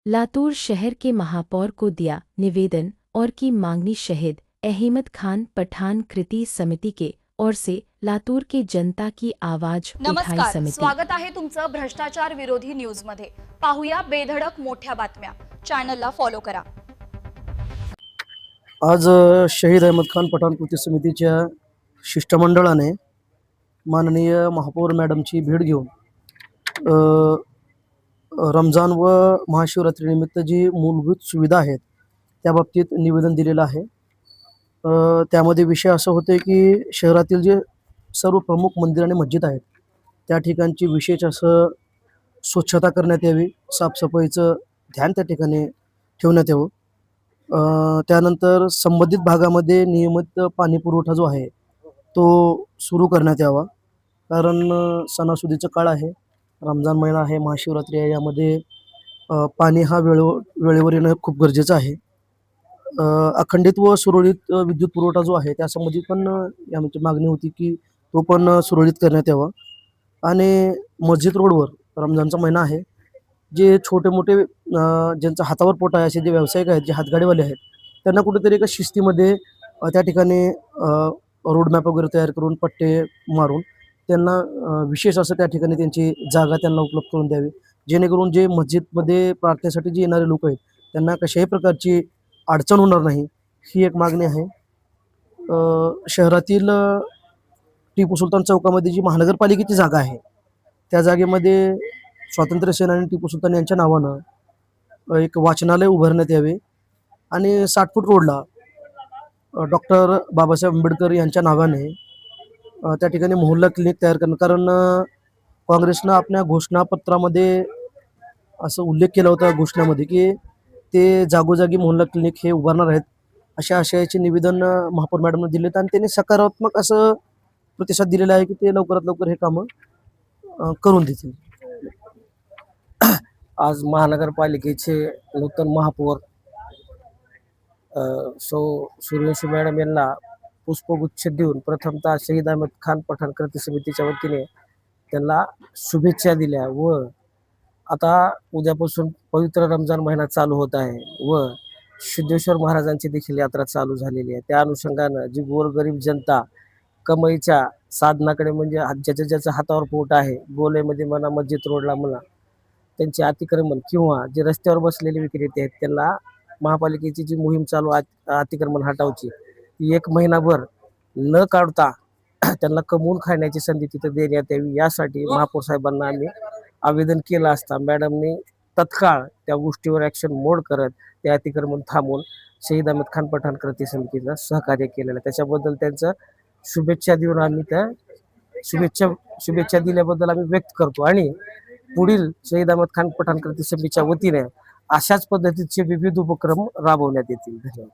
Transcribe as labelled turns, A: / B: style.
A: लातूर शहर के महापौर को दिया निवेदन और की मांगनी शहीद अहमद खान पठान कृति समिति के ओर से लातूर के जनता की आवाज उठाई
B: नमस्कार,
A: समिति।
B: स्वागत आहे तुमचं भ्रष्टाचार विरोधी न्यूज मध्ये। पाहूया बेधडक मोठ्या बातम्या। चॅनलला फॉलो करा।
C: आज शहीद अहमद खान पठाण कृती समितीच्या शिष्टमंडळाने माननीय महापौर मॅडमची भेट घेऊन रमजान व महाशिवरात्रीनिमित्त जी मूलभूत सुविधा आहेत त्या बाबतीत निवेदन दिलेलं आहे। त्यामध्ये विषय असं होते की शहरातील जे सर्व प्रमुख मंदिर आणि मस्जिद आहेत त्या ठिकाणची विशेष असं स्वच्छता करण्यात यावी, साफसफाईचं ध्यान त्या ठिकाणी ठेवण्यात यावं। त्यानंतर संबंधित भागामध्ये नियमित पाणी पुरवठा जो आहे तो सुरू करण्यात यावा, कारण सणासुदीचं काळ आहे, रमजान महिना आहे, महाशिवरात्री आहे, यामध्ये पाणी हा वेळेवर येणं खूप गरजेचं आहे। अखंडित व सुरळीत विद्युत पुरवठा जो आहे त्यासंबंधित पण याची मागणी होती की तो पण सुरळीत करण्यात यावा। आणि मस्जिद रोडवर रमजानचा महिना आहे, जे छोटे मोठे ज्यांचा हातावर पोट आहे असे जे व्यावसायिक आहेत, जे हातगाडीवाले आहेत, त्यांना कुठेतरी एका शिस्तीमध्ये त्या ठिकाणी रोडमॅप वगैरे तयार करून पट्टे मारून त्यांना विशेष असं त्या ठिकाणी त्यांची जागा त्यांना उपलब्ध करून द्यावी, जेणेकरून जे मस्जिदमध्ये प्रार्थनेसाठी जे येणारे लोक आहेत त्यांना कशाही प्रकारची अडचण होणार नाही, ही एक मागणी आहे। शहरातील टिपू सुलतान चौकामध्ये जी महानगरपालिकेची जागा आहे त्या जागेमध्ये स्वातंत्र्य सेनानी टिपू सुलतान यांच्या नावानं एक वाचनालय उभारण्यात यावे आणि 60 फूट रोडला डॉक्टर बाबासाहेब आंबेडकर यांच्या नावाने त्या ठिकाणी मोहल्ला क्लिनिक तयार करणं, कारण काँग्रेसनं आपल्या घोषणापत्रामध्ये असं उल्लेख केला होता घोषणामध्ये की ते जागोजागी मोहल्ला क्लिनिक हे उभारणार आहेत, अशा आशयाचे निवेदन महापौर मॅडमने दिलेत आणि त्यांनी सकारात्मक असं प्रतिसाद दिलेला आहे की ते लवकरात लवकर हे कामं करून देतील।
D: आज महानगरपालिकेचे नूतन महापौर सूर्यवंशी मॅडम यांना पुष्पगुच्छ देऊन प्रथमतः शहीद अहमद खान पठाण कृती समितीच्या वतीने त्यांना शुभेच्छा दिल्या व आता उद्यापासून पवित्र रमजान महिना चालू होत आहे व सिद्धेश्वर महाराजांची देखील यात्रा चालू झालेली आहे। त्या अनुषंगानं जी गोरगरीब जनता कमाईच्या साधनाकडे म्हणजे ज्याच्या हातावर पोट आहे, गोलेमध्ये म्हणा, मस्जिद रोडला म्हणा, त्यांचे अतिक्रमण किंवा जे रस्त्यावर बसलेले विक्रेते आहेत त्यांना महापालिकेची जी मोहीम चालू अतिक्रमण हटावची ती 1 महिनाभर न काढता त्यांना कमवून खाण्याची संधी तिथं देण्यात यावी, यासाठी महापौर साहेबांना आम्ही आवेदन केलं असता मॅडमने तत्काळ त्या गोष्टीवर ॲक्शन मोड करत ते अतिक्रमण थांबवून शहीद अहमद खान पठाण कृती समितीला सहकार्य केलेलं, त्याच्याबद्दल त्यांचं शुभेच्छा देऊन आम्ही त्या शुभेच्छा दिल्याबद्दल आम्ही व्यक्त करतो आणि पुढील शहीद अहमद खान पठाण कृती समितीच्या वतीने अशाच पद्धतीचे विविध उपक्रम राबवण्यात येतील। धन्यवाद।